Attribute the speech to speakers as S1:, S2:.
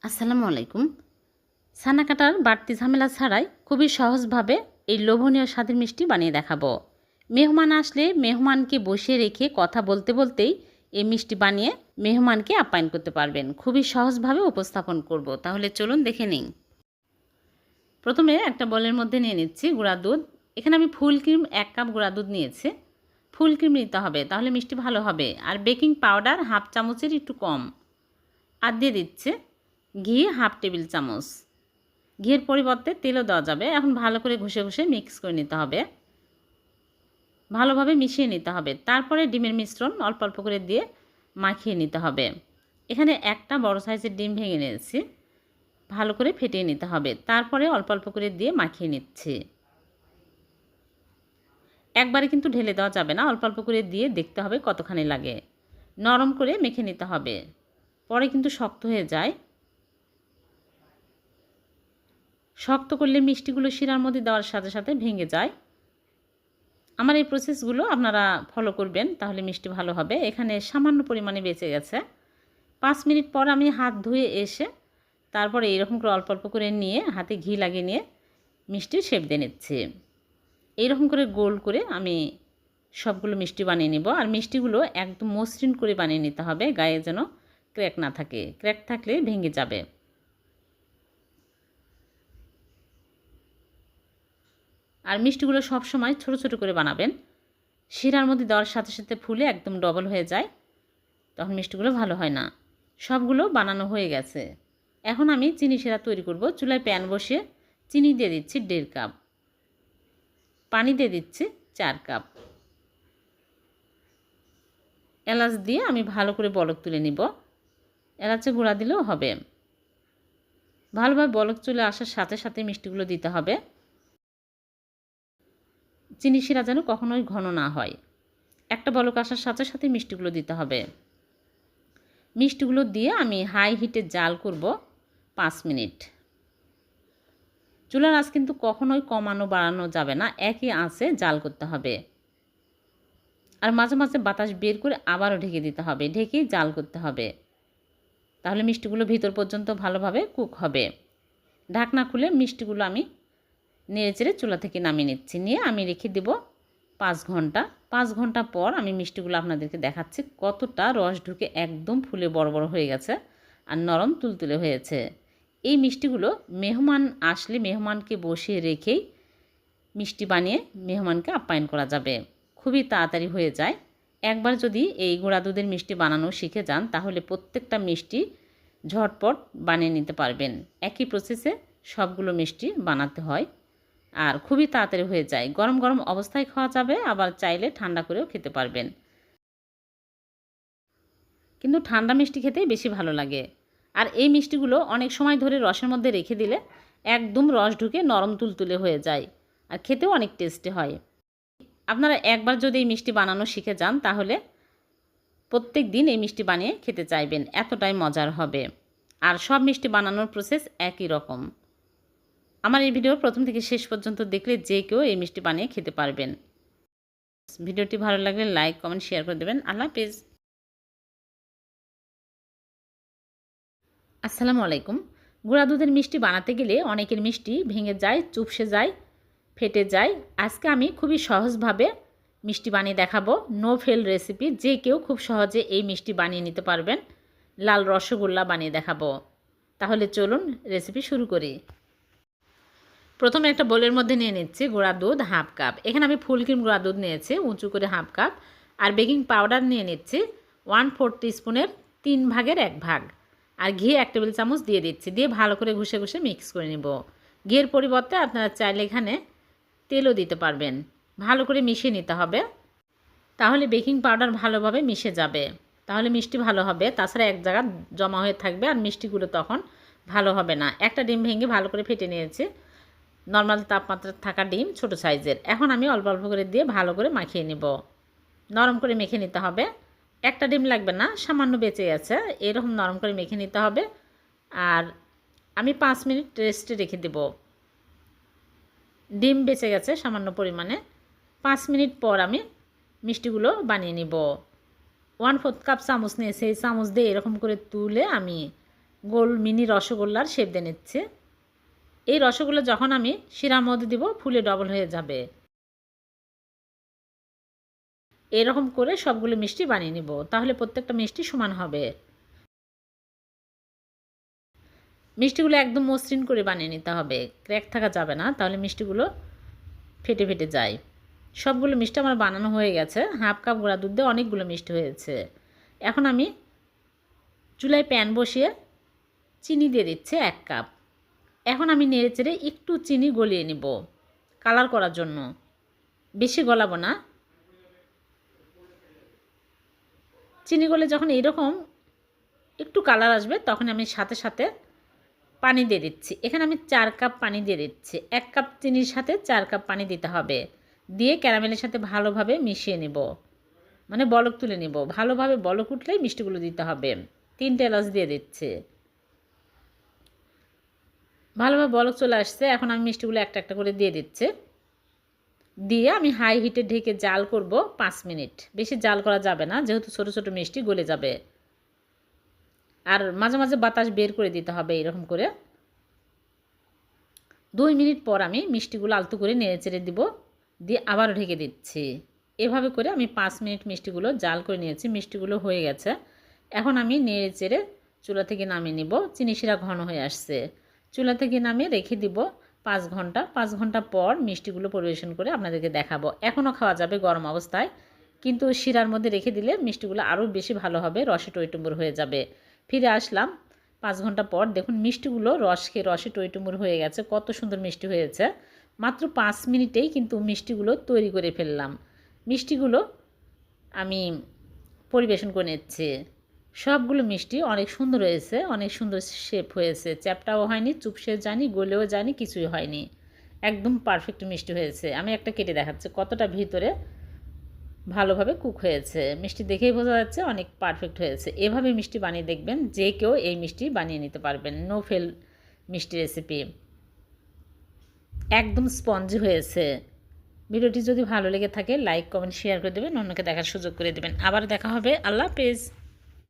S1: আসসালামু আলাইকুম। ছানা কাটার বাড়তি ঝামেলা ছাড়াই খুবই সহজভাবে এই লোভনীয় স্বাদের মিষ্টি বানিয়ে দেখাবো। মেহমান আসলে মেহমানকে বসিয়ে রেখে কথা বলতে বলতেই এই মিষ্টি বানিয়ে মেহমানকে আপ্যায়ন করতে পারবেন। খুবই সহজভাবে উপস্থাপন করব, তাহলে চলুন দেখে নিন। প্রথমে একটা বলের মধ্যে নিয়ে নিচ্ছি গুঁড়া দুধ। এখানে আমি ফুল ক্রিম 1 কাপ গুঁড়া দুধ নিয়েছি। ফুল ক্রিম নিতে হবে, তাহলে মিষ্টি ভালো হবে। আর বেকিং পাউডার হাফ চামচের একটু কম। আর দিয়ে দিচ্ছে ঘি হাফ টেবিল চামচ। ঘিয়ের পরিবর্তে তেলও দেওয়া যাবে। এখন ভালো করে ঘষে ঘষে মিক্স করে নিতে হবে, ভালোভাবে মিশিয়ে নিতে হবে। তারপরে ডিমের মিশ্রণ অল্প অল্প করে দিয়ে মাখিয়ে নিতে হবে। এখানে একটা বড় সাইজের ডিম ভেঙে নিয়েছি, ভালো করে ফেটিয়ে নিতে হবে। তারপরে অল্প অল্প করে দিয়ে মাখিয়ে নিচ্ছি। একবারে কিন্তু ঢেলে দেওয়া যাবে না, অল্প অল্প করে দিয়ে দেখতে হবে কতখানি লাগে। নরম করে মেখে নিতে হবে, পরে কিন্তু শক্ত হয়ে যায়। শক্ত করলে মিষ্টিগুলো শিরার মধ্যে দেওয়ার সাথে সাথে ভেঙে যায়। আমার এই প্রসেসগুলো আপনারা ফলো করবেন, তাহলে মিষ্টি ভালো হবে। এখানে সামান্য পরিমাণে বেঁচে গেছে। 5 মিনিট পর আমি হাত ধুয়ে এসে তারপরে এইরকম করে অল্প অল্প করে নিয়ে হাতে ঘি লাগিয়ে নিয়ে মিষ্টির শেপ দিয়ে নিচ্ছি। এইরকম করে গোল করে আমি সবগুলো মিষ্টি বানিয়ে নিব। আর মিষ্টিগুলো একদম মসৃণ করে বানিয়ে নিতে হবে, গায়ে যেন ক্র্যাক না থাকে। ক্র্যাক থাকলে ভেঙে যাবে। আর মিষ্টিগুলো সব সময় ছোট ছোট করে বানাবেন। শিরার মধ্যে দেওয়ার সাথে সাথে ফুলে একদম ডবল হয়ে যায়, তখন মিষ্টিগুলো ভালো হয় না। সবগুলো বানানো হয়ে গেছে। এখন আমি চিনি শিরা তৈরি করব। চুলায় প্যান বসিয়ে চিনি দিয়ে দিচ্ছি 1.5 কাপ, পানি দিয়ে দিচ্ছি 4 কাপ। এলাচ দিয়ে আমি ভালো করে বলক তুলে নিব। এলাচে গুঁড়া দিলেও হবে। ভালোভাবে বলক চলে আসার সাথে সাথে মিষ্টিগুলো দিতে হবে। চিনি শিরা যেন কখনোই ঘন না হয়। একটা বলক আসার সাথে সাথে মিষ্টিগুলো দিতে হবে। মিষ্টিগুলো দিয়ে আমি হাই হিটে জাল করব 5 মিনিট। চুলার আঁচ কিন্তু কখনোই কমানো বাড়ানো যাবে না, একই আঁচে জাল করতে হবে। আর মাঝে মাঝে বাতাস বের করে আবারও ঢেকে দিতে হবে, ঢেকেই জাল করতে হবে। তাহলে মিষ্টিগুলো ভিতর পর্যন্ত ভালোভাবে কুক হবে। ঢাকনা খুলে মিষ্টিগুলো আমি নেড়েচেড়ে চুলা থেকে নামিয়ে নিচ্ছি। নিয়ে আমি রেখে দেব 5 ঘন্টা। 5 ঘন্টা পর আমি মিষ্টিগুলো আপনাদেরকে দেখাচ্ছি কতটা রস ঢুকে একদম ফুলে বড় বড় হয়ে গেছে আর নরম তুলতুলে হয়েছে। এই মিষ্টিগুলো মেহমান আসলে মেহমানকে বসিয়ে রেখেই মিষ্টি বানিয়ে মেহমানকে আপ্যায়ন করা যাবে। খুবই তাড়াতাড়ি হয়ে যায়। একবার যদি এই গুঁড়া দুধের মিষ্টি বানানো শিখে যান, তাহলে প্রত্যেকটা মিষ্টি ঝটপট বানিয়ে নিতে পারবেন। একই প্রসেসে সবগুলো মিষ্টি বানাতে হয় আর খুবই তাড়াতাড়ি হয়ে যায়। গরম গরম অবস্থায় খাওয়া যাবে, আবার চাইলে ঠান্ডা করেও খেতে পারবেন। কিন্তু ঠান্ডা মিষ্টি খেতেই বেশি ভালো লাগে। আর এই মিষ্টিগুলো অনেক সময় ধরে রসের মধ্যে রেখে দিলে একদম রস ঢুকে নরম তুলতুলে হয়ে যায় আর খেতেও অনেক টেস্টি হয়। আপনারা একবার যদি এই মিষ্টি বানানো শিখে যান, তাহলে প্রত্যেক দিন এই মিষ্টি বানিয়ে খেতে চাইবেন, এতটাই মজার হবে। আর সব মিষ্টি বানানোর প্রসেস একই রকম। আমার এই ভিডিও প্রথম থেকে শেষ পর্যন্ত দেখলে যে কেউ এই মিষ্টি বানিয়ে খেতে পারবেন। ভিডিওটি ভালো লাগলে লাইক কমেন্ট শেয়ার করে দেবেন। আল্লাহ হাফেজ। আসসালামু আলাইকুম। গুঁড়া দুধের মিষ্টি বানাতে গেলে অনেকের মিষ্টি ভেঙে যায়, চুপসে যায়, ফেটে যায়। আজকে আমি খুবই সহজভাবে মিষ্টি বানিয়ে দেখাবো। নো ফেল রেসিপি, যে কেউ খুব সহজে এই মিষ্টি বানিয়ে নিতে পারবেন। লাল রসগোল্লা বানিয়ে দেখাবো। তাহলে চলুন রেসিপি শুরু করি। প্রথমে একটা বোলের মধ্যে নিয়ে নিচ্ছি গুঁড়া দুধ হাফ কাপ। এখানে আমি ফুল ক্রিম গুঁড়া দুধ নিয়েছি উঁচু করে হাফ কাপ। আর বেকিং পাউডার নিয়ে নিচ্ছি 1/4 টিস্পুনের 3 ভাগের 1 ভাগ। আর ঘি 1 টেবিল চামচ দিয়ে দিচ্ছি। দিয়ে ভালো করে ঘষে ঘষে মিক্স করে নেব। ঘিয়ের পরিবর্তে আপনারা চাইলে এখানে তেলও দিতে পারবেন। ভালো করে মিশিয়ে নিতে হবে, তাহলে বেকিং পাউডার ভালোভাবে মিশে যাবে, তাহলে মিষ্টি ভালো হবে। তাছাড়া এক জায়গায় জমা হয়ে থাকবে আর মিষ্টিগুলো তখন ভালো হবে না। একটা ডিম ভেঙে ভালো করে ফেটে নিয়েছি। নর্মাল তাপমাত্রা থাকা ডিম, ছোট সাইজের। এখন আমি অল্প অল্প করে দিয়ে ভালো করে মাখিয়ে নেব। নরম করে মেখে নিতে হবে। একটা ডিম লাগবে না, সামান্য বেঁচে গেছে, এরকম নরম করে মেখে নিতে হবে। আর আমি 5 মিনিট রেস্টে রেখে দেব। ডিম বেঁচে গেছে সামান্য পরিমাণে। 5 মিনিট পর আমি মিষ্টিগুলো বানিয়ে নিব। 1/4 কাপ চামচ নিয়ে সেই চামচ দিয়ে এরকম করে তুলে আমি গোল মিনি রসগোল্লার শেপ দিয়ে নিচ্ছে। এই রসগোল্লা যখন আমি শিরার মধ্যে দিব ফুলে ডবল হয়ে যাবে। এরকম করে সবগুলো মিষ্টি বানিয়ে নিব, তাহলে প্রত্যেকটা মিষ্টি সমান হবে। মিষ্টিগুলো একদম মসৃণ করে বানিয়ে নিতে হবে, ক্র্যাক থাকা যাবে না, তাহলে মিষ্টিগুলো ফেটে ফেটে যায়। সবগুলো মিষ্টি আমার বানানো হয়ে গেছে। হাফ কাপ গুঁড়া দুধ দিয়ে অনেকগুলো মিষ্টি হয়েছে। এখন আমি চুলায় প্যান বসিয়ে চিনি দিয়ে দিচ্ছি 1 কাপ। এখন আমি নেড়ে চেড়ে একটু চিনি গলিয়ে নেব কালার করার জন্য, বেশি গলাবো না। চিনি গলে যখন এইরকম একটু কালার আসবে তখন আমি সাথে সাথে পানি দিয়ে দিচ্ছি। এখানে আমি 4 কাপ পানি দিয়ে দিচ্ছি। 1 কাপ চিনির সাথে 4 কাপ পানি দিতে হবে। দিয়ে ক্যারামেলের সাথে ভালোভাবে মিশিয়ে নেব, মানে বলক তুলে নেব। ভালোভাবে বলক উঠলেই মিষ্টিগুলো দিতে হবে। 3টে এলাচ দিয়ে দিচ্ছি। ভালোভাবে বলক চলে আসছে। এখন আমি মিষ্টিগুলো একটা একটা করে দিয়ে দিচ্ছি। দিয়ে আমি হাই হিটে ঢেকে জাল করব 5 মিনিট। বেশি জাল করা যাবে না, যেহেতু ছোটো ছোটো মিষ্টি গলে যাবে। আর মাঝে মাঝে বাতাস বের করে দিতে হবে এরকম করে। 2 মিনিট পর আমি মিষ্টিগুলো আলতো করে নেড়ে চেড়ে দিব, দিয়ে আবারও ঢেকে দিচ্ছি। এভাবে করে আমি 5 মিনিট মিষ্টিগুলো জাল করে নিয়েছি। মিষ্টিগুলো হয়ে গেছে। এখন আমি নেড়ে চেড়ে চুলা থেকে নামিয়ে নিব। চিনি শিরা ঘন হয়ে আসছে। চুলা থেকে নামিয়ে রেখে দিব 5 ঘন্টা। 5 ঘন্টা পর মিষ্টিগুলো পরিবেশন করে আপনাদেরকে দেখাবো। এখনও খাওয়া যাবে গরম অবস্থায়, কিন্তু শিরার মধ্যে রেখে দিলে মিষ্টিগুলো আরও বেশি ভালো হবে, রসে টইটুম্বুর হয়ে যাবে। ফিরে আসলাম 5 ঘন্টা পর। দেখুন মিষ্টিগুলো রস খেয়ে রসে টইটুম্বুর হয়ে গেছে। কত সুন্দর মিষ্টি হয়েছে। মাত্র 5 মিনিটেই কিন্তু মিষ্টিগুলো তৈরি করে ফেললাম। মিষ্টিগুলো আমি পরিবেশন করে নিচ্ছি। সবগুলো মিষ্টি অনেক সুন্দর হয়েছে, অনেক সুন্দর শেপ হয়েছে। চ্যাপটাও হয়নি, চুপসে যায়নি, গলেও যায়নি, কিছুই হয়নি। একদম পারফেক্ট মিষ্টি হয়েছে। আমি একটা কেটে দেখাচ্ছি কতটা ভিতরে ভালোভাবে কুক হয়েছে। মিষ্টি দেখেই বোঝা যাচ্ছে অনেক পারফেক্ট হয়েছে। এভাবে মিষ্টি বানিয়ে দেখবেন, যে কেউ এই মিষ্টি বানিয়ে নিতে পারবেন। নো ফেল মিষ্টি রেসিপি, একদম স্পঞ্জি হয়েছে। ভিডিওটি যদি ভালো লেগে থাকে লাইক কমেন্ট শেয়ার করে দেবেন, অন্যকে দেখার সুযোগ করে দেবেন। আবার দেখা হবে। আল্লাহ হাফেজ।